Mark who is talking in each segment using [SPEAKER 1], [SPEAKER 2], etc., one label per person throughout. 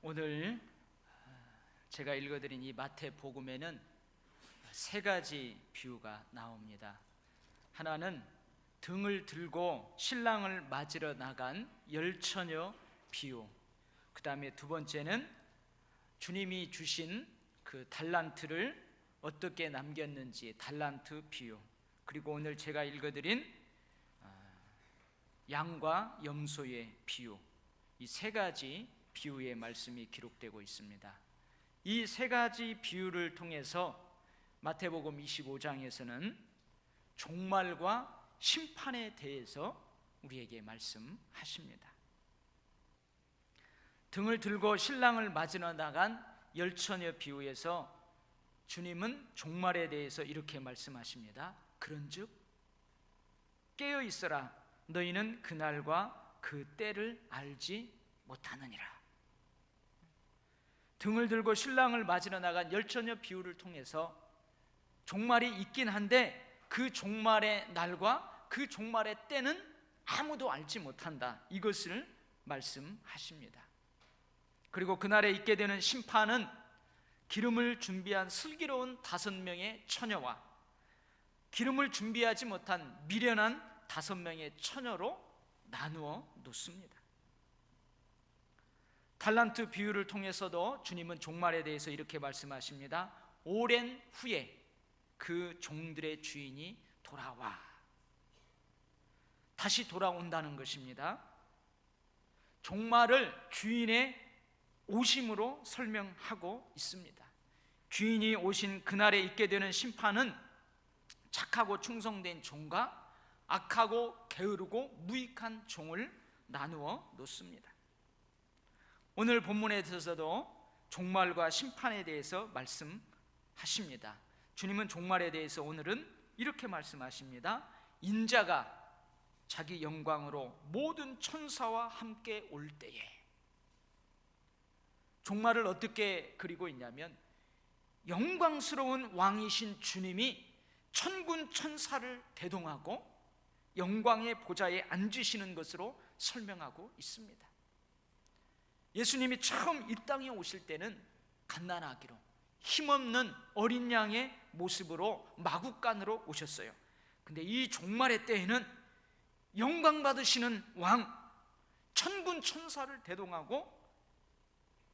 [SPEAKER 1] 오늘 제가 읽어드린 이 마태복음에는 세 가지 비유가 나옵니다. 하나는 등을 들고 신랑을 맞으러 나간 열처녀 비유, 그 다음에 두 번째는 주님이 주신 그 달란트를 어떻게 남겼는지 달란트 비유, 그리고 오늘 제가 읽어드린 양과 염소의 비유, 이 세 가지 비유의 말씀이 기록되고 있습니다. 이 세 가지 비유를 통해서 마태복음 25장에서는 종말과 심판에 대해서 우리에게 말씀하십니다. 등을 들고 신랑을 맞으러 나간 열처녀 비유에서 주님은 종말에 대해서 이렇게 말씀하십니다. 그런즉 깨어 있어라, 너희는 그날과 그 때를 알지 못하느니라. 등을 들고 신랑을 맞으러 나간 열처녀 비유를 통해서 종말이 있긴 한데 그 종말의 날과 그 종말의 때는 아무도 알지 못한다, 이것을 말씀하십니다. 그리고 그날에 있게 되는 심판은 기름을 준비한 슬기로운 5명의 처녀와 기름을 준비하지 못한 미련한 5명의 처녀로 나누어 놓습니다. 달란트 비유를 통해서도 주님은 종말에 대해서 이렇게 말씀하십니다. 오랜 후에 그 종들의 주인이 돌아와, 다시 돌아온다는 것입니다. 종말을 주인의 오심으로 설명하고 있습니다. 주인이 오신 그날에 있게 되는 심판은 착하고 충성된 종과 악하고 게으르고 무익한 종을 나누어 놓습니다. 오늘 본문에서도 종말과 심판에 대해서 말씀하십니다. 주님은 종말에 대해서 오늘은 이렇게 말씀하십니다. 인자가 자기 영광으로 모든 천사와 함께 올 때에, 종말을 어떻게 그리고 있냐면 영광스러운 왕이신 주님이 천군 천사를 대동하고 영광의 보좌에 앉으시는 것으로 설명하고 있습니다. 예수님이 처음 이 땅에 오실 때는 갓난아기로 힘없는 어린 양의 모습으로 마구간으로 오셨어요. 근데 이 종말의 때에는 영광 받으시는 왕, 천군 천사를 대동하고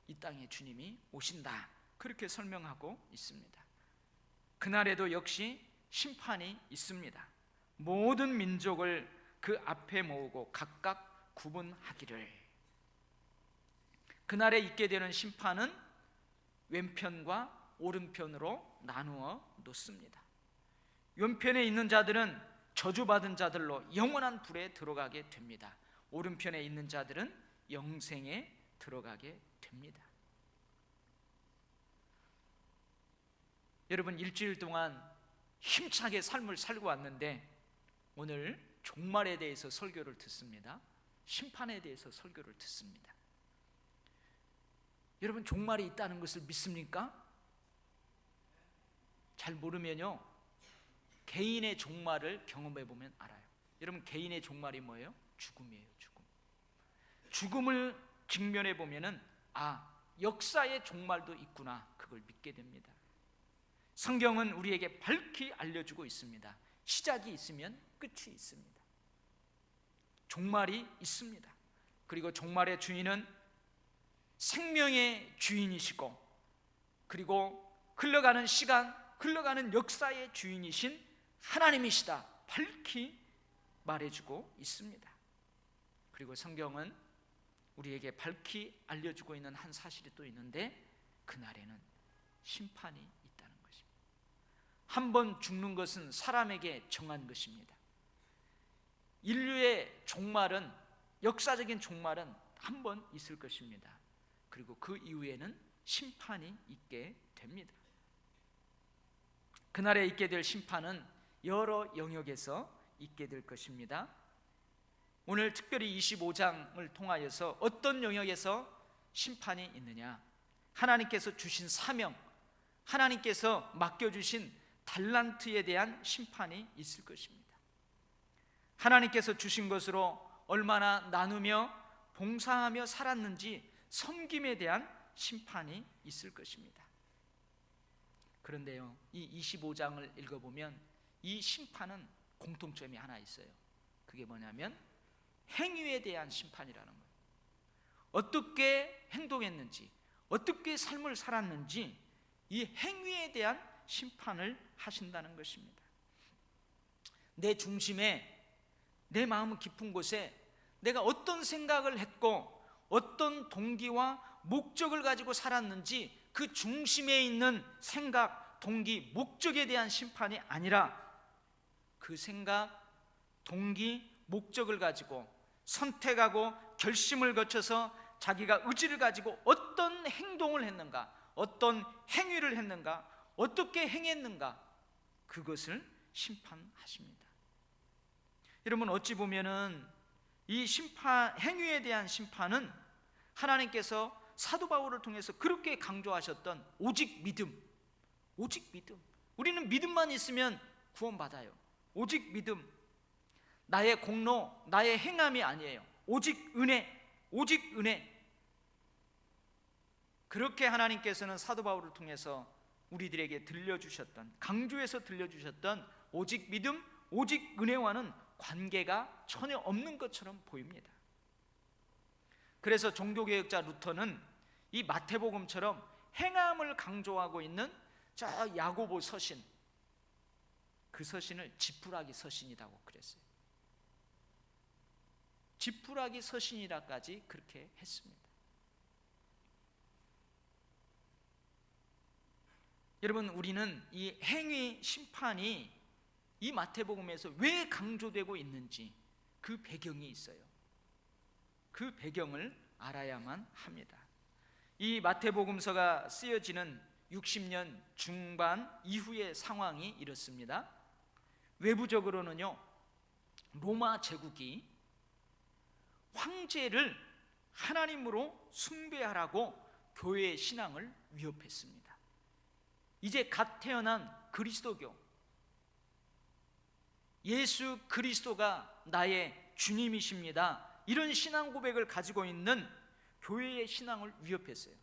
[SPEAKER 1] 이 땅에 주님이 오신다, 그렇게 설명하고 있습니다. 그날에도 역시 심판이 있습니다. 모든 민족을 그 앞에 모으고 각각 구분하기를. 그날에 있게 되는 심판은 왼편과 오른편으로 나누어 놓습니다. 왼편에 있는 자들은 저주받은 자들로 영원한 불에 들어가게 됩니다. 오른편에 있는 자들은 영생에 들어가게 됩니다. 여러분, 일주일 동안 힘차게 삶을 살고 왔는데 오늘 종말에 대해서 설교를 듣습니다. 심판에 대해서 설교를 듣습니다. 여러분, 종말이 있다는 것을 믿습니까? 잘 모르면요, 개인의 종말을 경험해 보면 알아요. 여러분, 개인의 종말이 뭐예요? 죽음이에요. 죽음을 직면해 보면은 역사의 종말도 있구나, 그걸 믿게 됩니다. 성경은 우리에게 밝히 알려주고 있습니다. 시작이 있으면 끝이 있습니다. 종말이 있습니다. 그리고 종말의 주인은 생명의 주인이시고, 그리고 흘러가는 시간, 흘러가는 역사의 주인이신 하나님이시다, 밝히 말해주고 있습니다. 그리고 성경은 우리에게 밝히 알려주고 있는 한 사실이 또 있는데, 그날에는 심판이 있다는 것입니다. 한 번 죽는 것은 사람에게 정한 것입니다. 인류의 종말은, 역사적인 종말은 한 번 있을 것입니다. 그리고 그 이후에는 심판이 있게 됩니다. 그날에 있게 될 심판은 여러 영역에서 있게 될 것입니다. 오늘 특별히 25장을 통하여서 어떤 영역에서 심판이 있느냐, 하나님께서 주신 사명, 하나님께서 맡겨주신 달란트에 대한 심판이 있을 것입니다. 하나님께서 주신 것으로 얼마나 나누며 봉사하며 살았는지 섬김에 대한 심판이 있을 것입니다. 그런데요, 이 25장을 읽어보면 이 심판은 공통점이 하나 있어요. 그게 뭐냐면 행위에 대한 심판이라는 거예요. 어떻게 행동했는지, 어떻게 삶을 살았는지 이 행위에 대한 심판을 하신다는 것입니다. 내 중심에, 내 마음 깊은 곳에 내가 어떤 생각을 했고 어떤 동기와 목적을 가지고 살았는지 그 중심에 있는 생각, 동기, 목적에 대한 심판이 아니라 그 생각, 동기, 목적을 가지고 선택하고 결심을 거쳐서 자기가 의지를 가지고 어떤 행동을 했는가, 어떤 행위를 했는가, 어떻게 행했는가, 그것을 심판하십니다. 여러분, 어찌 보면은 이 심판, 행위에 대한 심판은 하나님께서 사도 바울을 통해서 그렇게 강조하셨던 오직 믿음, 오직 믿음. 우리는 믿음만 있으면 구원받아요. 오직 믿음. 나의 공로, 나의 행함이 아니에요. 오직 은혜, 오직 은혜. 그렇게 하나님께서는 사도 바울을 통해서 우리들에게 들려주셨던, 강조해서 들려주셨던 오직 믿음, 오직 은혜와는 관계가 전혀 없는 것처럼 보입니다. 그래서 종교개혁자 루터는 이 마태복음처럼 행함을 강조하고 있는 저 야고보 서신, 그 서신을 지푸라기 서신이라고 그랬어요. 지푸라기 서신이라까지 그렇게 했습니다. 여러분, 우리는 이 행위 심판이 이 마태복음에서 왜 강조되고 있는지 그 배경이 있어요. 그 배경을 알아야만 합니다. 이 마태복음서가 쓰여지는 60년 중반 이후의 상황이 이렇습니다. 외부적으로는요, 로마 제국이 황제를 하나님으로 숭배하라고 교회의 신앙을 위협했습니다. 이제 갓 태어난 그리스도교, 예수 그리스도가 나의 주님이십니다, 이런 신앙 고백을 가지고 있는 교회의 신앙을 위협했어요.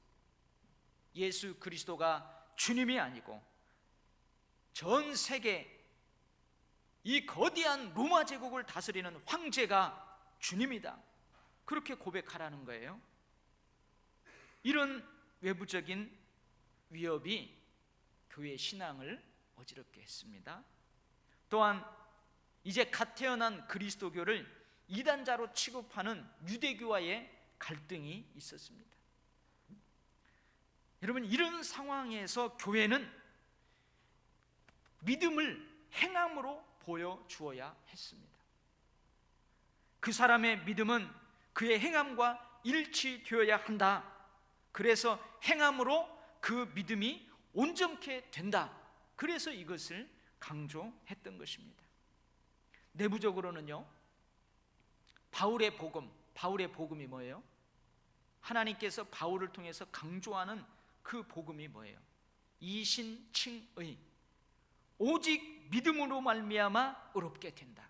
[SPEAKER 1] 예수 그리스도가 주님이 아니고 전 세계 이 거대한 로마 제국을 다스리는 황제가 주님이다, 그렇게 고백하라는 거예요. 이런 외부적인 위협이 교회의 신앙을 어지럽게 했습니다. 또한 이제 갓 태어난 그리스도교를 이단자로 취급하는 유대교와의 갈등이 있었습니다. 여러분, 이런 상황에서 교회는 믿음을 행함으로 보여주어야 했습니다. 그 사람의 믿음은 그의 행함과 일치되어야 한다. 그래서 행함으로 그 믿음이 온전케 된다. 그래서 이것을 강조했던 것입니다. 내부적으로는요, 바울의 복음이 뭐예요? 하나님께서 바울을 통해서 강조하는 그 복음이 뭐예요? 이신칭의, 오직 믿음으로 말미암아 의롭게 된다.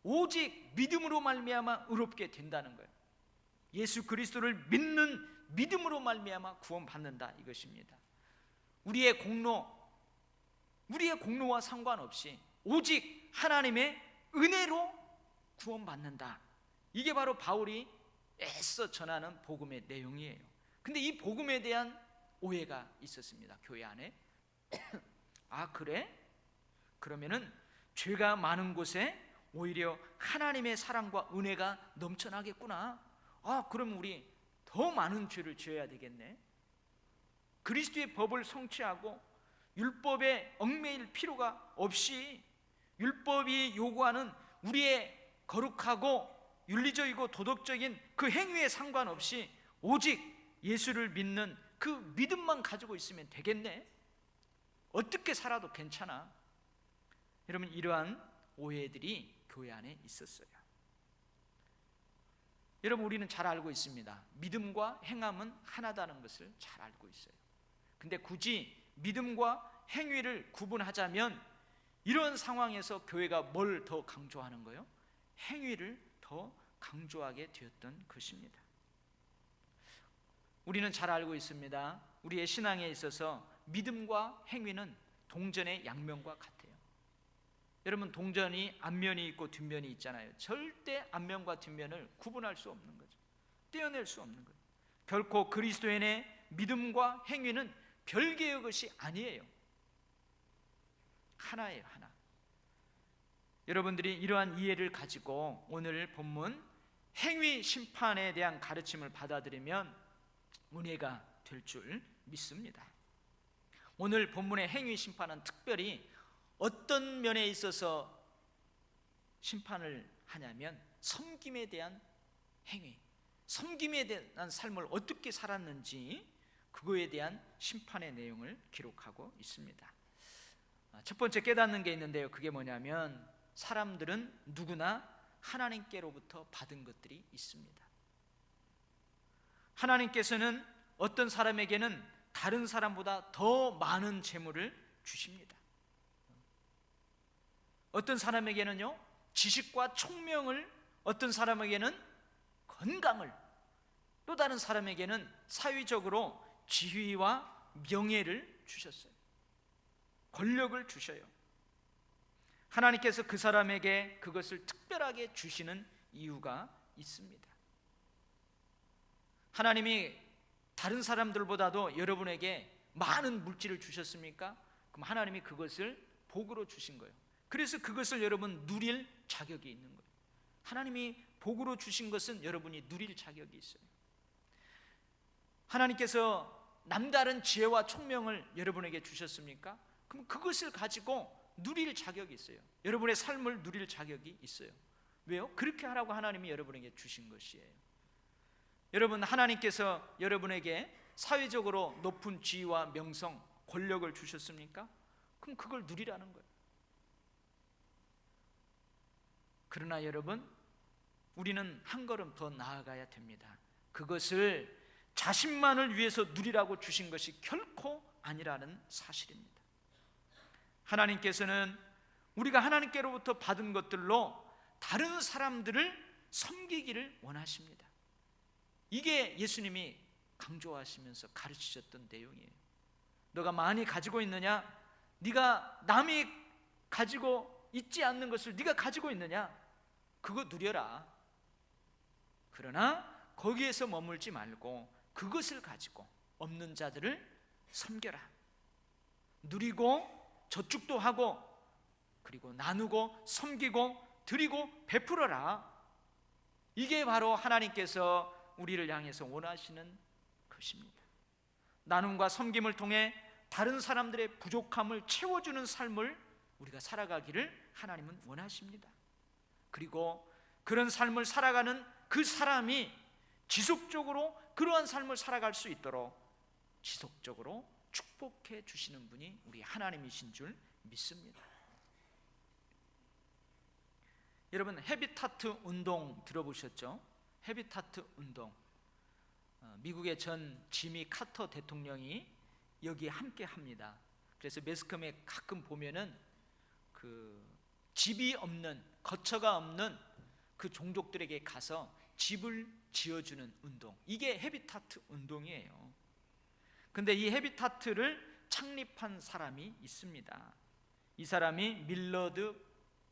[SPEAKER 1] 오직 믿음으로 말미암아 의롭게 된다는 거예요. 예수 그리스도를 믿는 믿음으로 말미암아 구원받는다, 이것입니다. 우리의 공로와 상관없이 오직 하나님의 은혜로 구원받는다. 이게 바로 바울이 애써 전하는 복음의 내용이에요. 근데 이 복음에 대한 오해가 있었습니다, 교회 안에. 아, 그래? 그러면은 죄가 많은 곳에 오히려 하나님의 사랑과 은혜가 넘쳐나겠구나. 아, 그럼 우리 더 많은 죄를 지어야 되겠네. 그리스도의 법을 성취하고 율법에 얽매일 필요가 없이 율법이 요구하는 우리의 거룩하고 윤리적이고 도덕적인 그 행위에 상관없이 오직 예수를 믿는 그 믿음만 가지고 있으면 되겠네. 어떻게 살아도 괜찮아. 여러분, 이러한 오해들이 교회 안에 있었어요. 여러분, 우리는 잘 알고 있습니다. 믿음과 행함은 하나다는 것을 잘 알고 있어요. 근데 굳이 믿음과 행위를 구분하자면 이런 상황에서 교회가 뭘 더 강조하는 거예요? 행위를 더 강조하게 되었던 것입니다. 우리는 잘 알고 있습니다. 우리의 신앙에 있어서 믿음과 행위는 동전의 양면과 같아요. 여러분, 동전이 앞면이 있고 뒷면이 있잖아요. 절대 앞면과 뒷면을 구분할 수 없는 거죠. 떼어낼 수 없는 거예요. 결코 그리스도인의 믿음과 행위는 별개의 것이 아니에요. 하나예요, 하나. 여러분들이 이러한 이해를 가지고 오늘 본문 행위 심판에 대한 가르침을 받아들이면 은혜가 될 줄 믿습니다. 오늘 본문의 행위 심판은 특별히 어떤 면에 있어서 심판을 하냐면 섬김에 대한 행위, 섬김에 대한 삶을 어떻게 살았는지 그거에 대한 심판의 내용을 기록하고 있습니다. 첫 번째 깨닫는 게 있는데요, 그게 뭐냐면 사람들은 누구나 하나님께로부터 받은 것들이 있습니다. 하나님께서는 어떤 사람에게는 다른 사람보다 더 많은 재물을 주십니다. 어떤 사람에게는요, 지식과 총명을, 어떤 사람에게는 건강을, 또 다른 사람에게는 사회적으로 지위와 명예를 주셨어요. 권력을 주셔요. 하나님께서 그 사람에게 그것을 특별하게 주시는 이유가 있습니다. 하나님이 다른 사람들보다도 여러분에게 많은 물질을 주셨습니까? 그럼 하나님이 그것을 복으로 주신 거예요. 그래서 그것을 여러분 누릴 자격이 있는 거예요. 하나님이 복으로 주신 것은 여러분이 누릴 자격이 있어요. 하나님께서 남다른 지혜와 총명을 여러분에게 주셨습니까? 그럼 그것을 가지고 누릴 자격이 있어요. 여러분의 삶을 누릴 자격이 있어요. 왜요? 그렇게 하라고 하나님이 여러분에게 주신 것이에요. 여러분, 하나님께서 여러분에게 사회적으로 높은 지위와 명성, 권력을 주셨습니까? 그럼 그걸 누리라는 거예요. 그러나 여러분, 우리는 한 걸음 더 나아가야 됩니다. 그것을 자신만을 위해서 누리라고 주신 것이 결코 아니라는 사실입니다. 하나님께서는 우리가 하나님께로부터 받은 것들로 다른 사람들을 섬기기를 원하십니다. 이게 예수님이 강조하시면서 가르치셨던 내용이에요. 너가 많이 가지고 있느냐? 네가 남이 가지고 있지 않는 것을 네가 가지고 있느냐? 그거 누려라. 그러나 거기에서 머물지 말고 그것을 가지고 없는 자들을 섬겨라. 누리고 저축도 하고, 그리고 나누고 섬기고 드리고 베풀어라. 이게 바로 하나님께서 우리를 향해서 원하시는 것입니다. 나눔과 섬김을 통해 다른 사람들의 부족함을 채워주는 삶을 우리가 살아가기를 하나님은 원하십니다. 그리고 그런 삶을 살아가는 그 사람이 지속적으로 그러한 삶을 살아갈 수 있도록 지속적으로 축복해 주시는 분이 우리 하나님이신 줄 믿습니다. 여러분, 헤비타트 운동 들어보셨죠? 헤비타트 운동. 미국의 전 지미 카터 대통령이 여기에 함께 합니다. 그래서 매스컴에 가끔 보면은 그 집이 없는, 거처가 없는 그 종족들에게 가서 집을 지어주는 운동, 이게 헤비타트 운동이에요. 근데 이 헤비타트를 창립한 사람이 있습니다. 이 사람이 밀러드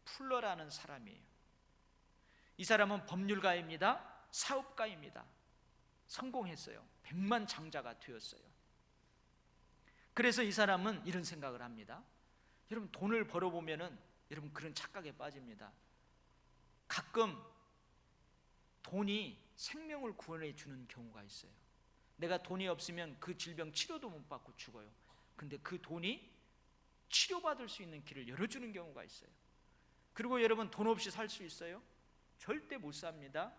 [SPEAKER 1] 풀러라는 사람이에요. 이 사람은 법률가입니다. 사업가입니다. 성공했어요. 백만장자가 되었어요. 그래서 이 사람은 이런 생각을 합니다. 여러분, 돈을 벌어보면은 여러분 그런 착각에 빠집니다. 가끔 돈이 생명을 구원해 주는 경우가 있어요. 내가 돈이 없으면 그 질병 치료도 못 받고 죽어요. 근데 그 돈이 치료받을 수 있는 길을 열어주는 경우가 있어요. 그리고 여러분, 돈 없이 살 수 있어요? 절대 못 삽니다.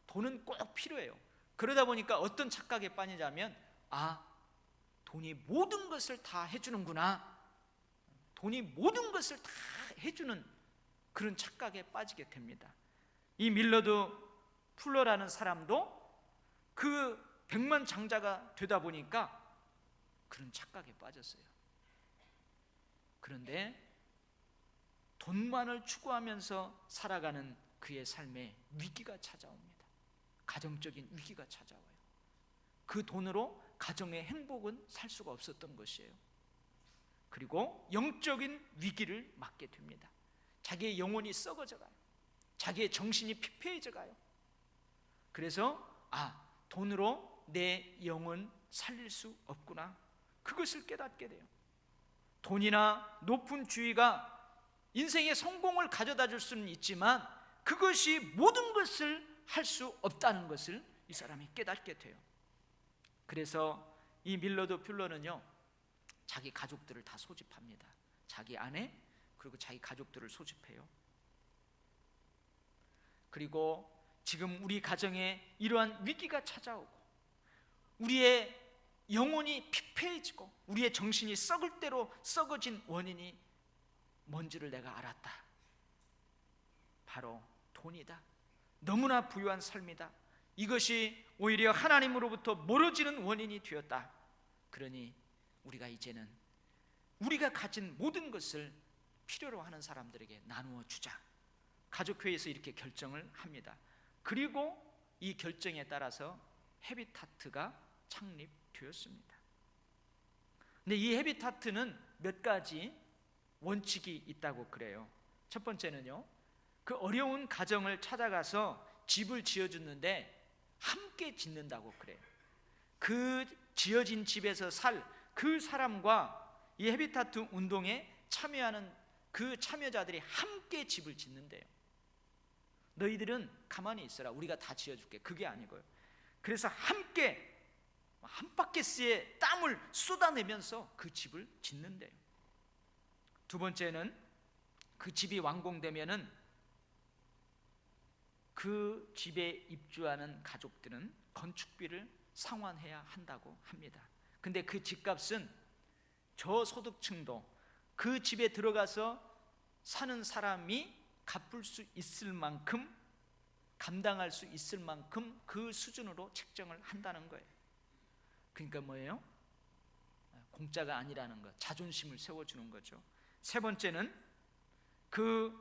[SPEAKER 1] 돈은 꼭 필요해요. 그러다 보니까 어떤 착각에 빠지냐면, 돈이 모든 것을 다 해주는구나, 돈이 모든 것을 다 해주는 그런 착각에 빠지게 됩니다. 이 밀러드 풀러라는 사람도 그 백만장자가 되다 보니까 그런 착각에 빠졌어요. 그런데 돈만을 추구하면서 살아가는 그의 삶에 위기가 찾아옵니다. 가정적인 위기가 찾아와요. 그 돈으로 가정의 행복은 살 수가 없었던 것이에요. 그리고 영적인 위기를 맞게 됩니다. 자기의 영혼이 썩어져가요. 자기의 정신이 피폐해져가요. 그래서 돈으로 내 영혼 살릴 수 없구나, 그것을 깨닫게 돼요. 돈이나 높은 지위가 인생의 성공을 가져다 줄 수는 있지만 그것이 모든 것을 할 수 없다는 것을 이 사람이 깨닫게 돼요. 그래서 이 밀러드 퓰러는요, 자기 가족들을 다 소집합니다. 자기 아내 그리고 자기 가족들을 소집해요. 그리고 지금 우리 가정에 이러한 위기가 찾아오고 우리의 영혼이 피폐해지고 우리의 정신이 썩을 대로 썩어진 원인이 뭔지를 내가 알았다. 바로 돈이다. 너무나 부유한 삶이다. 이것이 오히려 하나님으로부터 멀어지는 원인이 되었다. 그러니 우리가 이제는 우리가 가진 모든 것을 필요로 하는 사람들에게 나누어 주자. 가족회의에서 이렇게 결정을 합니다. 그리고 이 결정에 따라서 헤비타트가 창립되었습니다. 근데 이 헤비타트는 몇 가지 원칙이 있다고 그래요. 첫 번째는요, 그 어려운 가정을 찾아가서 집을 지어주는데 함께 짓는다고 그래요. 그 지어진 집에서 살 그 사람과 이 헤비타트 운동에 참여하는 그 참여자들이 함께 집을 짓는데요. 너희들은 가만히 있어라, 우리가 다 지어줄게, 그게 아니고요. 그래서 함께 한 바퀴스의 땀을 쏟아내면서 그 집을 짓는데요. 두 번째는 그 집이 완공되면은 그 집에 입주하는 가족들은 건축비를 상환해야 한다고 합니다. 근데 그 집값은 저소득층도 그 집에 들어가서 사는 사람이 갚을 수 있을 만큼, 감당할 수 있을 만큼 그 수준으로 책정을 한다는 거예요. 그러니까 뭐예요? 공짜가 아니라는 것, 자존심을 세워주는 거죠. 세 번째는 그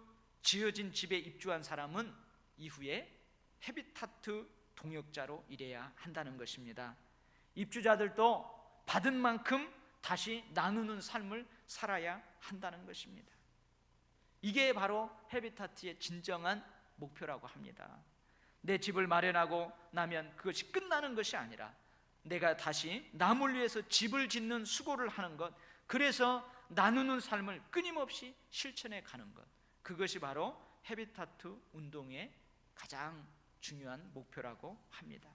[SPEAKER 1] 지어진 집에 입주한 사람은 이후에 헤비타트 동역자로 일해야 한다는 것입니다. 입주자들도 받은 만큼 다시 나누는 삶을 살아야 한다는 것입니다. 이게 바로 헤비타트의 진정한 목표라고 합니다. 내 집을 마련하고 나면 그것이 끝나는 것이 아니라 내가 다시 남을 위해서 집을 짓는 수고를 하는 것, 그래서 나누는 삶을 끊임없이 실천해 가는 것, 그것이 바로 헤비타트 운동의 가장 중요한 목표라고 합니다.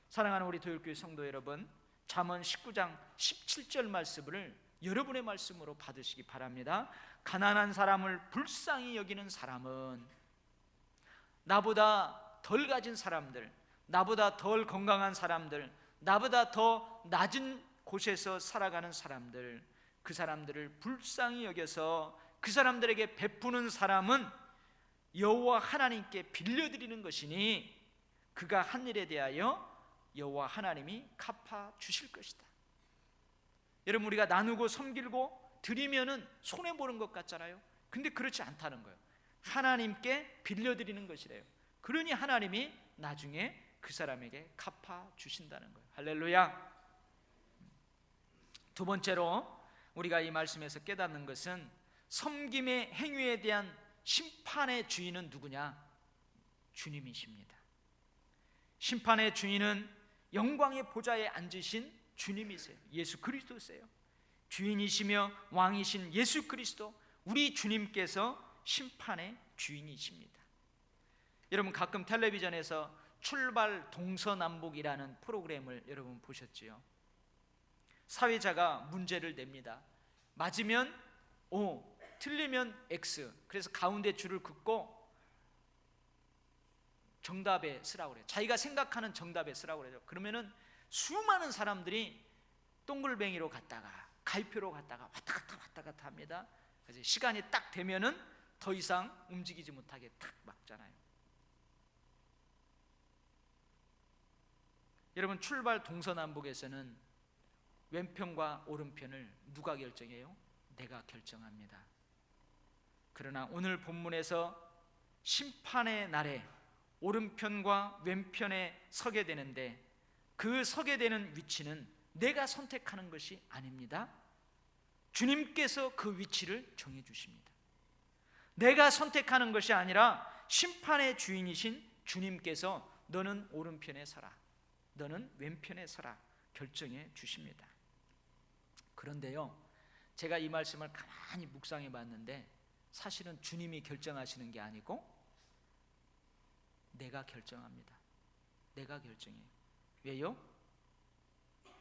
[SPEAKER 1] 사랑하는 우리 도율교회 성도 여러분, 잠언 19장 17절 말씀을 여러분의 말씀으로 받으시기 바랍니다. 가난한 사람을 불쌍히 여기는 사람은, 나보다 덜 가진 사람들, 나보다 덜 건강한 사람들, 나보다 더 낮은 곳에서 살아가는 사람들, 그 사람들을 불쌍히 여겨서 그 사람들에게 베푸는 사람은 여호와 하나님께 빌려드리는 것이니 그가 한 일에 대하여 여호와 하나님이 갚아 주실 것이다. 여러분, 우리가 나누고 섬기고 드리면은 손해 보는 것 같잖아요. 근데 그렇지 않다는 거예요. 하나님께 빌려드리는 것이래요. 그러니 하나님이 나중에 그 사람에게 갚아 주신다는 거예요. 할렐루야. 두 번째로 우리가 이 말씀에서 깨닫는 것은 섬김의 행위에 대한 심판의 주인은 누구냐? 주님이십니다. 심판의 주인은 영광의 보좌에 앉으신 주님이세요. 예수 그리스도세요. 주인이시며 왕이신 예수 그리스도, 우리 주님께서 심판의 주인이십니다. 여러분, 가끔 텔레비전에서 출발 동서남북이라는 프로그램을 여러분 보셨지요? 사회자가 문제를 냅니다. 맞으면 O, 틀리면 X. 그래서 가운데 줄을 긋고 정답에 쓰라고 그래요. 자기가 생각하는 정답에 쓰라고 그래요. 그러면은 수많은 사람들이 동글뱅이로 갔다가 가위표로 갔다가 왔다 갔다 합니다. 그래서 시간이 딱 되면은 더 이상 움직이지 못하게 탁 막잖아요. 여러분, 출발 동서남북에서는 왼편과 오른편을 누가 결정해요? 내가 결정합니다. 그러나 오늘 본문에서 심판의 날에 오른편과 왼편에 서게 되는데 그 서게 되는 위치는 내가 선택하는 것이 아닙니다. 주님께서 그 위치를 정해 주십니다. 내가 선택하는 것이 아니라 심판의 주인이신 주님께서 너는 오른편에 서라, 너는 왼편에 서라 결정해 주십니다. 그런데요, 제가 이 말씀을 가만히 묵상해 봤는데 사실은 주님이 결정하시는 게 아니고 내가 결정합니다. 내가 결정해요. 왜요?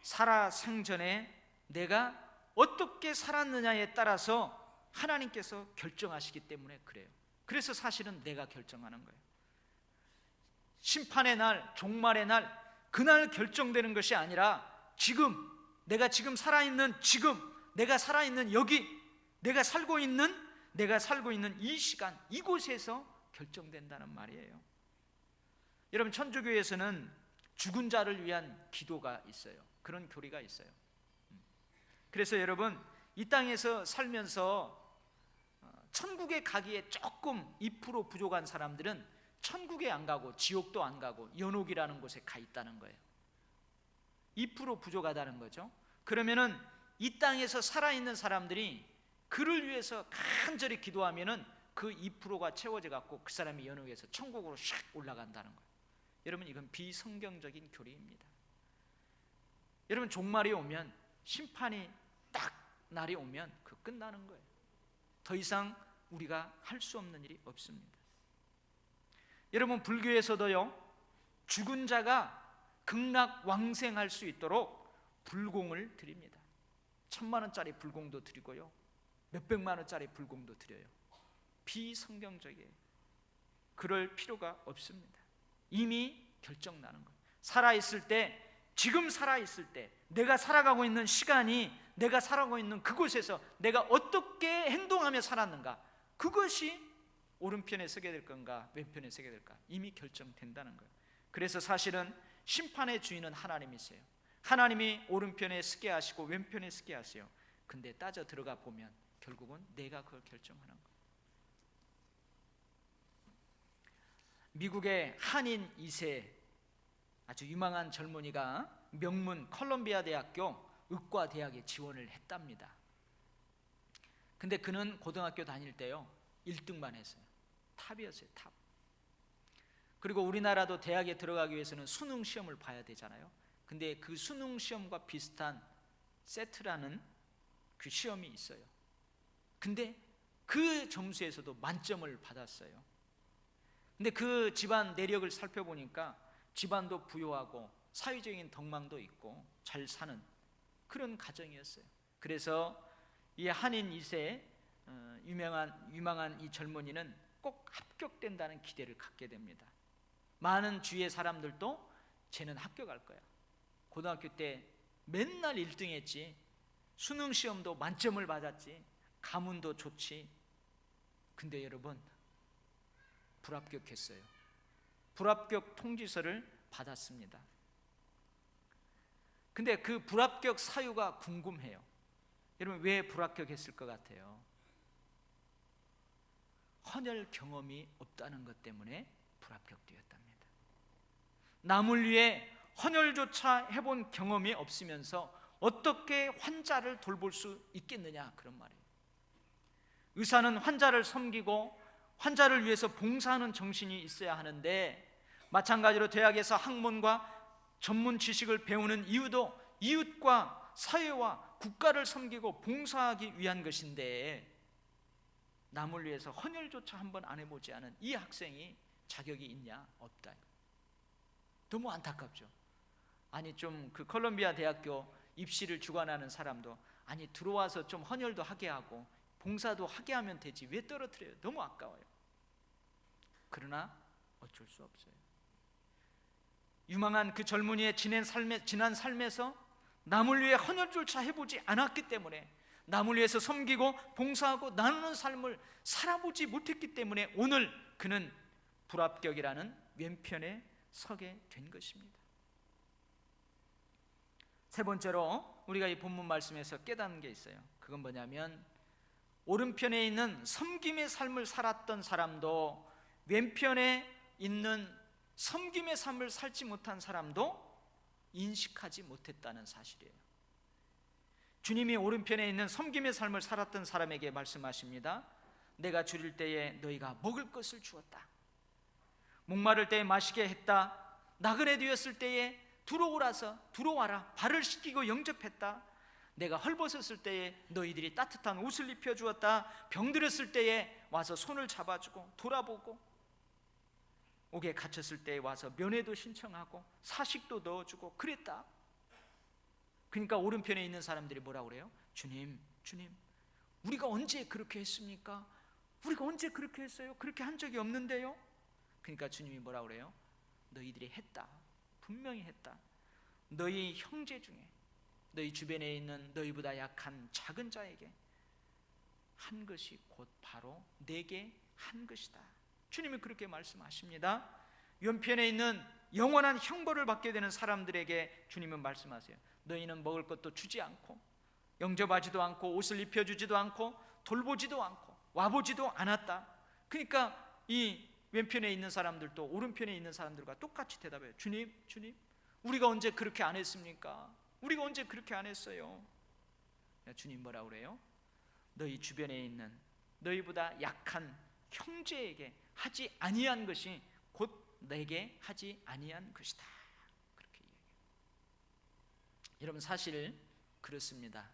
[SPEAKER 1] 살아생전에 내가 어떻게 살았느냐에 따라서 하나님께서 결정하시기 때문에 그래요. 그래서 사실은 내가 결정하는 거예요. 심판의 날, 종말의 날, 그날 결정되는 것이 아니라 지금, 내가 지금 살아있는 지금, 내가 살아있는 여기, 내가 살고 있는 이 시간, 이곳에서 결정된다는 말이에요. 여러분, 천주교에서는 죽은 자를 위한 기도가 있어요. 그런 교리가 있어요. 그래서 여러분, 이 땅에서 살면서 천국에 가기에 조금 2% 부족한 사람들은 천국에 안 가고 지옥도 안 가고 연옥이라는 곳에 가 있다는 거예요. 2% 부족하다는 거죠. 그러면은 이 땅에서 살아있는 사람들이 그를 위해서 간절히 기도하면은 그 2%가 채워져 갖고 그 사람이 연옥에서 천국으로 샥 올라간다는 거예요. 여러분, 이건 비성경적인 교리입니다. 여러분, 종말이 오면, 심판이 딱 날이 오면 그 끝나는 거예요. 더 이상 우리가 할 수 없는 일이 없습니다. 여러분, 불교에서도요, 죽은 자가 극락왕생할 수 있도록 불공을 드립니다. 1,000만 원짜리 불공도 드리고요, 몇백만 원짜리 불공도 드려요. 비성경적이에요. 그럴 필요가 없습니다. 이미 결정나는 거예요. 살아있을 때, 지금 살아있을 때, 내가 살아가고 있는 시간이, 내가 살아가고 있는 그곳에서 내가 어떻게 행동하며 살았는가, 그것이 오른편에 서게 될 건가 왼편에 서게 될까 이미 결정된다는 거예요. 그래서 사실은 심판의 주인은 하나님이세요. 하나님이 오른편에 서게 하시고 왼편에 서게 하세요. 근데 따져 들어가 보면 결국은 내가 그걸 결정하는 거예요. 미국의 한인 2세 아주 유망한 젊은이가 명문 컬럼비아 대학교 의과대학에 지원을 했답니다. 근데 그는 고등학교 다닐 때요 1등만 했어요. 탑이었어요. 탑. 그리고 우리나라도 대학에 들어가기 위해서는 수능 시험을 봐야 되잖아요. 근데 그 수능 시험과 비슷한 세트라는 그 시험이 있어요. 근데 그 점수에서도 만점을 받았어요. 근데 그 집안 내력을 살펴보니까 집안도 부유하고 사회적인 덕망도 있고 잘 사는 그런 가정이었어요. 그래서 이 한인 2세 유망한 이 젊은이는 꼭 합격된다는 기대를 갖게 됩니다. 많은 주위의 사람들도 쟤는 합격할 거야. 고등학교 때 맨날 1등 했지, 수능 시험도 만점을 받았지, 가문도 좋지. 근데 여러분, 불합격했어요. 불합격 통지서를 받았습니다. 근데 그 불합격 사유가 궁금해요. 여러분, 왜 불합격했을 것 같아요? 헌혈 경험이 없다는 것 때문에 불합격되었답니다. 남을 위해 헌혈조차 해본 경험이 없으면서 어떻게 환자를 돌볼 수 있겠느냐, 그런 말이에요. 의사는 환자를 섬기고 환자를 위해서 봉사하는 정신이 있어야 하는데, 마찬가지로 대학에서 학문과 전문 지식을 배우는 이유도 이웃과 사회와 국가를 섬기고 봉사하기 위한 것인데, 남을 위해서 헌혈조차 한번 안 해보지 않은 이 학생이 자격이 있냐? 없다. 너무 안타깝죠. 아니, 좀 그 컬럼비아 대학교 입시를 주관하는 사람도 아니, 들어와서 좀 헌혈도 하게 하고 봉사도 하게 하면 되지 왜 떨어뜨려요? 너무 아까워요. 그러나 어쩔 수 없어요. 유망한 그 젊은이의 지난 삶에서 남을 위해 헌혈조차 해보지 않았기 때문에, 남을 위해서 섬기고 봉사하고 나누는 삶을 살아보지 못했기 때문에 오늘 그는 불합격이라는 왼편에 서게 된 것입니다. 세 번째로 우리가 이 본문 말씀에서 깨닫는 게 있어요. 그건 뭐냐면, 오른편에 있는 섬김의 삶을 살았던 사람도 왼편에 있는 섬김의 삶을 살지 못한 사람도 인식하지 못했다는 사실이에요. 주님이 오른편에 있는 섬김의 삶을 살았던 사람에게 말씀하십니다. 내가 줄일 때에 너희가 먹을 것을 주었다. 목마를 때에 마시게 했다. 나그네 되었을 때에 들어와라 발을 씻기고 영접했다. 내가 헐벗었을 때에 너희들이 따뜻한 옷을 입혀주었다. 병들었을 때에 와서 손을 잡아주고 돌아보고, 옥에 갇혔을 때에 와서 면회도 신청하고 사식도 넣어주고 그랬다. 그러니까 오른편에 있는 사람들이 뭐라고 그래요? 주님, 우리가 언제 그렇게 했습니까? 우리가 언제 그렇게 했어요? 그렇게 한 적이 없는데요? 그러니까 주님이 뭐라고 그래요? 너희들이 했다. 분명히 했다. 너희 형제 중에, 너희 주변에 있는 너희보다 약한 작은 자에게 한 것이 곧 바로 내게 한 것이다. 주님이 그렇게 말씀하십니다. 왼편에 있는 영원한 형벌을 받게 되는 사람들에게 주님은 말씀하세요. 너희는 먹을 것도 주지 않고 영접하지도 않고 옷을 입혀주지도 않고 돌보지도 않고 와보지도 않았다. 그러니까 이 왼편에 있는 사람들도 오른편에 있는 사람들과 똑같이 대답해요. 주님, 우리가 언제 그렇게 안 했습니까? 우리가 언제 그렇게 안 했어요? 주님 뭐라고 그래요? 너희 주변에 있는 너희보다 약한 형제에게 하지 아니한 것이 곧 내게 하지 아니한 것이다. 그렇게 얘기해요. 여러분, 사실 그렇습니다.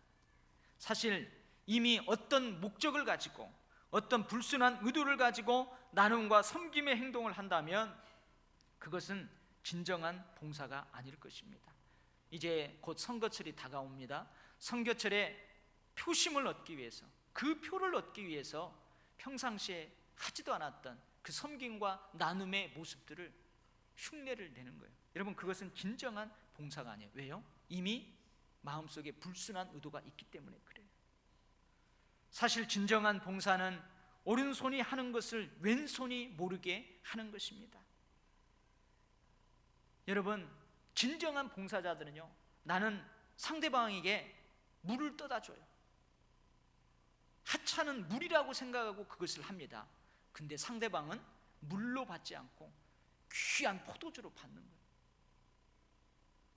[SPEAKER 1] 사실 이미 어떤 목적을 가지고 어떤 불순한 의도를 가지고 나눔과 섬김의 행동을 한다면 그것은 진정한 봉사가 아닐 것입니다. 이제 곧 선거철이 다가옵니다. 선거철에 표심을 얻기 위해서, 그 표를 얻기 위해서 평상시에 하지도 않았던 그 섬김과 나눔의 모습들을 흉내를 내는 거예요. 여러분, 그것은 진정한 봉사가 아니에요. 왜요? 이미 마음속에 불순한 의도가 있기 때문에 그래요. 사실 진정한 봉사는 오른손이 하는 것을 왼손이 모르게 하는 것입니다. 여러분, 진정한 봉사자들은요, 나는 상대방에게 물을 떠다 줘요. 하찮은 물이라고 생각하고 그것을 합니다. 근데 상대방은 물로 받지 않고 귀한 포도주로 받는 거예요.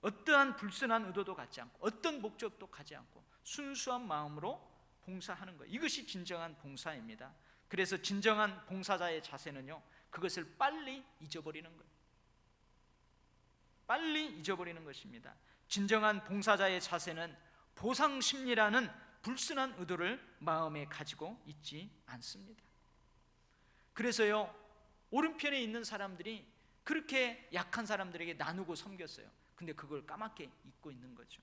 [SPEAKER 1] 어떠한 불순한 의도도 갖지 않고 어떤 목적도 가지 않고 순수한 마음으로 봉사하는 거예요. 이것이 진정한 봉사입니다. 그래서 진정한 봉사자의 자세는요, 그것을 빨리 잊어버리는 거예요. 빨리 잊어버리는 것입니다. 진정한 봉사자의 자세는 보상심리라는 불순한 의도를 마음에 가지고 있지 않습니다. 그래서요, 오른편에 있는 사람들이 그렇게 약한 사람들에게 나누고 섬겼어요. 근데 그걸 까맣게 잊고 있는 거죠.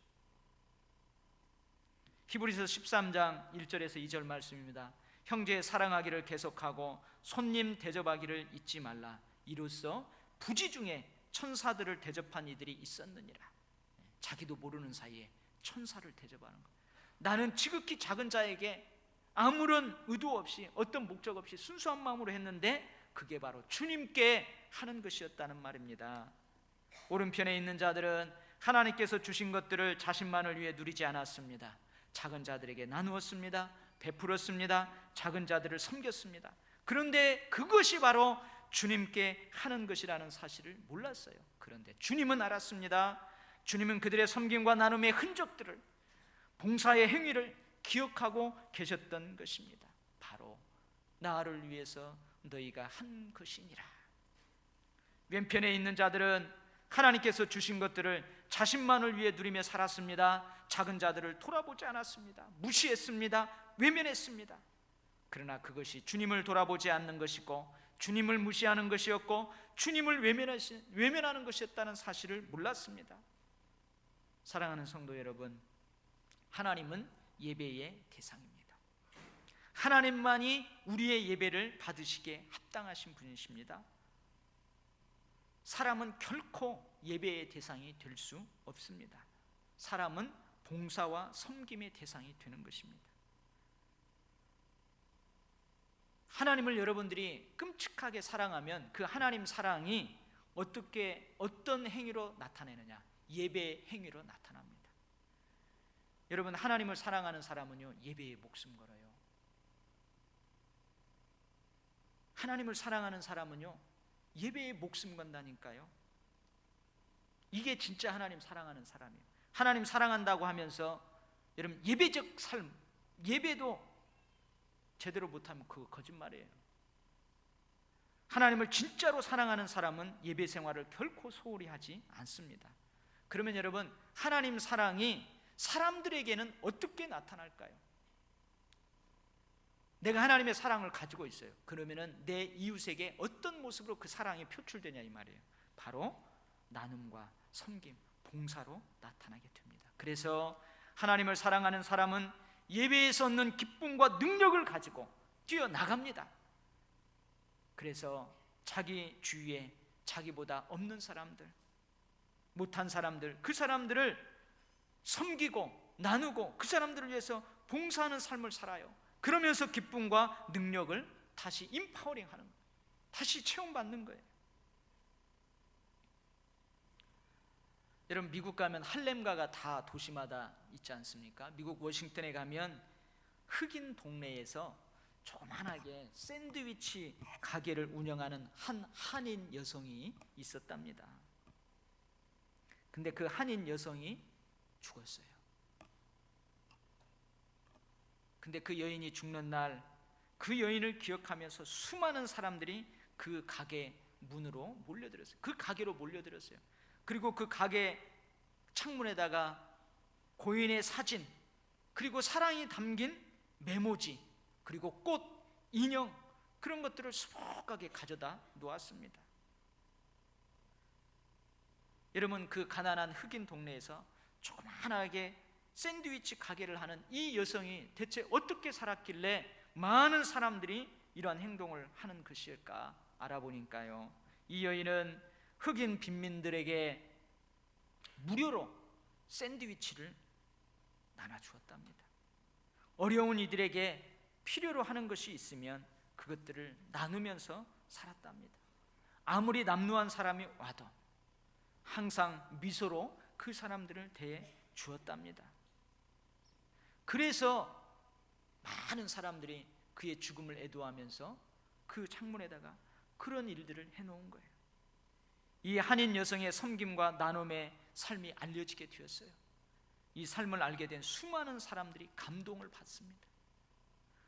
[SPEAKER 1] 히브리서 13장 1절에서 2절 말씀입니다. 형제 사랑하기를 계속하고 손님 대접하기를 잊지 말라. 이로써 부지 중에 천사들을 대접한 이들이 있었느니라. 자기도 모르는 사이에 천사를 대접하는 것. 나는 지극히 작은 자에게 아무런 의도 없이 어떤 목적 없이 순수한 마음으로 했는데 그게 바로 주님께 하는 것이었다는 말입니다. 오른편에 있는 자들은 하나님께서 주신 것들을 자신만을 위해 누리지 않았습니다. 작은 자들에게 나누었습니다. 베풀었습니다. 작은 자들을 섬겼습니다. 그런데 그것이 바로 주님께 하는 것이라는 사실을 몰랐어요. 그런데 주님은 알았습니다. 주님은 그들의 섬김과 나눔의 흔적들을, 봉사의 행위를 기억하고 계셨던 것입니다. 바로 나를 위해서 너희가 한 것이니라. 왼편에 있는 자들은 하나님께서 주신 것들을 자신만을 위해 누리며 살았습니다. 작은 자들을 돌아보지 않았습니다. 무시했습니다. 외면했습니다. 그러나 그것이 주님을 돌아보지 않는 것이고 주님을 무시하는 것이었고 주님을 외면하는 것이었다는 사실을 몰랐습니다. 사랑하는 성도 여러분, 하나님은 예배의 대상입니다. 하나님만이 우리의 예배를 받으시기에 합당하신 분이십니다. 사람은 결코 예배의 대상이 될 수 없습니다. 사람은 봉사와 섬김의 대상이 되는 것입니다. 하나님을 여러분들이 끔찍하게 사랑하면 그 하나님 사랑이 어떤 행위로 나타내느냐? 예배의 행위로 나타납니다. 여러분, 하나님을 사랑하는 사람은요, 예배에 목숨 걸어요. 하나님을 사랑하는 사람은요, 예배에 목숨 건다니까요. 이게 진짜 하나님 사랑하는 사람이에요. 하나님 사랑한다고 하면서 여러분 예배적 삶, 예배도 제대로 못하면 그거 거짓말이에요. 하나님을 진짜로 사랑하는 사람은 예배 생활을 결코 소홀히 하지 않습니다. 그러면 여러분, 하나님 사랑이 사람들에게는 어떻게 나타날까요? 내가 하나님의 사랑을 가지고 있어요. 그러면은 내 이웃에게 어떤 모습으로 그 사랑이 표출되냐 이 말이에요. 바로 나눔과 섬김, 봉사로 나타나게 됩니다. 그래서 하나님을 사랑하는 사람은 예배에서 얻는 기쁨과 능력을 가지고 뛰어나갑니다. 그래서 자기 주위에 자기보다 없는 사람들, 못한 사람들, 그 사람들을 섬기고 나누고 그 사람들을 위해서 봉사하는 삶을 살아요. 그러면서 기쁨과 능력을 다시 임파워링하는 거예요. 다시 체험받는 거예요. 여러분, 미국 가면 할렘가가 다 도시마다 있지 않습니까? 미국 워싱턴에 가면 흑인 동네에서 조그만하게 샌드위치 가게를 운영하는 한 한인 여성이 있었답니다. 근데 그 한인 여성이 죽었어요. 근데 그 여인이 죽는 날, 그 여인을 기억하면서 수많은 사람들이 그 가게 문으로 몰려들었어요. 그 가게로 몰려들었어요. 그리고 그 가게 창문에다가 고인의 사진, 그리고 사랑이 담긴 메모지, 그리고 꽃, 인형, 그런 것들을 수북하게 가져다 놓았습니다. 여러분, 그 가난한 흑인 동네에서 조그만하게 샌드위치 가게를 하는 이 여성이 대체 어떻게 살았길래 많은 사람들이 이러한 행동을 하는 것일까 알아보니까요, 이 여인은 흑인 빈민들에게 무료로 샌드위치를 나눠주었답니다. 어려운 이들에게 필요로 하는 것이 있으면 그것들을 나누면서 살았답니다. 아무리 남루한 사람이 와도 항상 미소로 그 사람들을 대해 주었답니다. 그래서 많은 사람들이 그의 죽음을 애도하면서 그 창문에다가 그런 일들을 해놓은 거예요. 이 한인 여성의 섬김과 나눔의 삶이 알려지게 되었어요. 이 삶을 알게 된 수많은 사람들이 감동을 받습니다.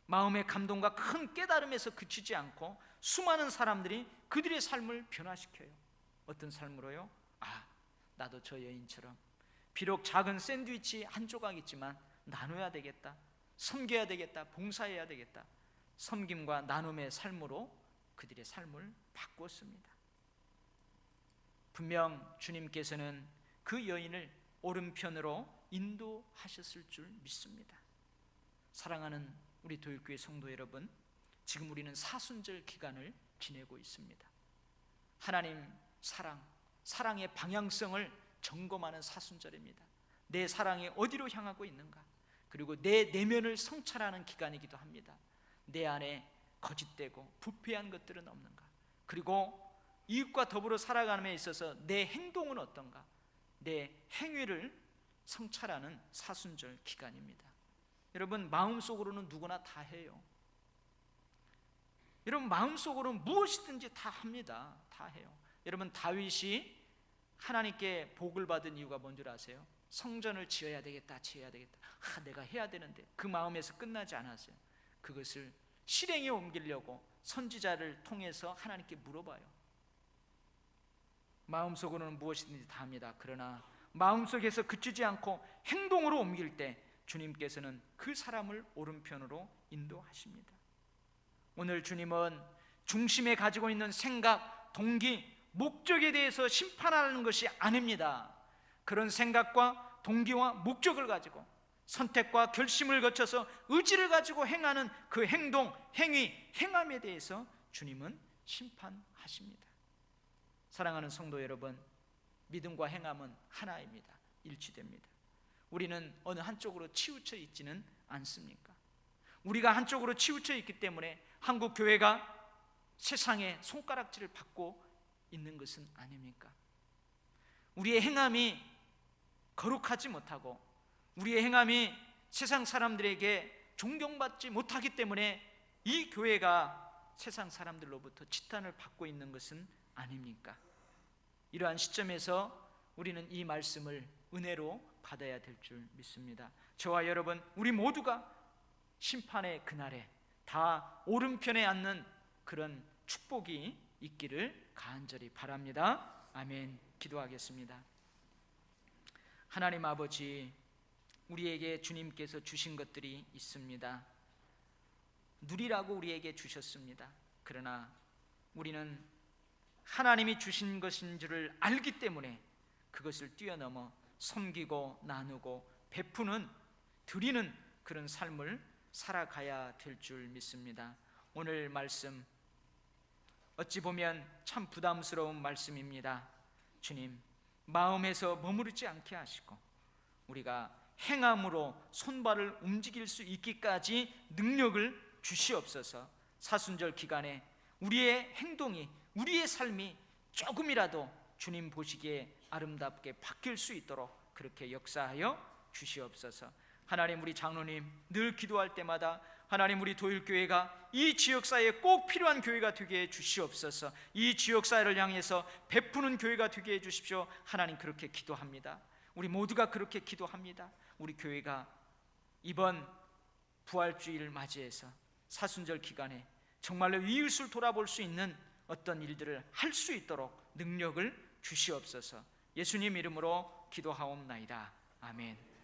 [SPEAKER 1] 마음의 감동과 큰 깨달음에서 그치지 않고 수많은 사람들이 그들의 삶을 변화시켜요. 어떤 삶으로요? 나도 저 여인처럼 비록 작은 샌드위치 한 조각 있지만 나눠야 되겠다, 섬겨야 되겠다, 봉사해야 되겠다. 섬김과 나눔의 삶으로 그들의 삶을 바꾸었습니다. 분명 주님께서는 그 여인을 오른편으로 인도하셨을 줄 믿습니다. 사랑하는 우리 도율교회 성도 여러분, 지금 우리는 사순절 기간을 지내고 있습니다. 하나님 사랑의 방향성을 점검하는 사순절입니다. 내 사랑이 어디로 향하고 있는가, 그리고 내 내면을 성찰하는 기간이기도 합니다. 내 안에 거짓되고 부패한 것들은 없는가, 그리고 이웃과 더불어 살아가는 데 있어서 내 행동은 어떤가, 내 행위를 성찰하는 사순절 기간입니다. 여러분, 마음속으로는 누구나 다 해요. 여러분, 마음속으로는 무엇이든지 다 합니다. 다 해요. 여러분, 다윗이 하나님께 복을 받은 이유가 뭔 줄 아세요? 성전을 지어야 되겠다, 내가 해야 되는데, 그 마음에서 끝나지 않았어요. 그것을 실행에 옮기려고 선지자를 통해서 하나님께 물어봐요. 마음속으로는 무엇이든지 다 합니다. 그러나 마음속에서 그치지 않고 행동으로 옮길 때 주님께서는 그 사람을 오른편으로 인도하십니다. 오늘 주님은 중심에 가지고 있는 생각, 동기, 목적에 대해서 심판하는 것이 아닙니다. 그런 생각과 동기와 목적을 가지고 선택과 결심을 거쳐서 의지를 가지고 행하는 그 행동, 행위, 행함에 대해서 주님은 심판하십니다. 사랑하는 성도 여러분, 믿음과 행함은 하나입니다. 일치됩니다. 우리는 어느 한쪽으로 치우쳐 있지는 않습니까? 우리가 한쪽으로 치우쳐 있기 때문에 한국 교회가 세상의 손가락질을 받고 있는 것은 아닙니까? 우리의 행함이 거룩하지 못하고 우리의 행함이 세상 사람들에게 존경받지 못하기 때문에 이 교회가 세상 사람들로부터 지탄을 받고 있는 것은 아닙니까? 이러한 시점에서 우리는 이 말씀을 은혜로 받아야 될 줄 믿습니다. 저와 여러분, 우리 모두가 심판의 그날에 다 오른편에 앉는 그런 축복이 있기를 간절히 바랍니다. 아멘. 기도하겠습니다. 하나님 아버지, 우리에게 주님께서 주신 것들이 있습니다. 누리라고 우리에게 주셨습니다. 그러나 우리는 하나님이 주신 것인 줄을 알기 때문에 그것을 뛰어넘어 섬기고 나누고 베푸는, 드리는 그런 삶을 살아가야 될 줄 믿습니다. 오늘 말씀 어찌 보면 참 부담스러운 말씀입니다. 주님, 마음에서 머무르지 않게 하시고 우리가 행함으로 손발을 움직일 수 있기까지 능력을 주시옵소서. 사순절 기간에 우리의 행동이, 우리의 삶이 조금이라도 주님 보시기에 아름답게 바뀔 수 있도록 그렇게 역사하여 주시옵소서. 하나님, 우리 장로님 늘 기도할 때마다 하나님, 우리 도일교회가 이 지역사회에 꼭 필요한 교회가 되게 해 주시옵소서. 이 지역사회를 향해서 베푸는 교회가 되게 해 주십시오. 하나님, 그렇게 기도합니다. 우리 모두가 그렇게 기도합니다. 우리 교회가 이번 부활주의를 맞이해서 사순절 기간에 정말로 이웃을 돌아볼 수 있는 어떤 일들을 할 수 있도록 능력을 주시옵소서. 예수님 이름으로 기도하옵나이다. 아멘.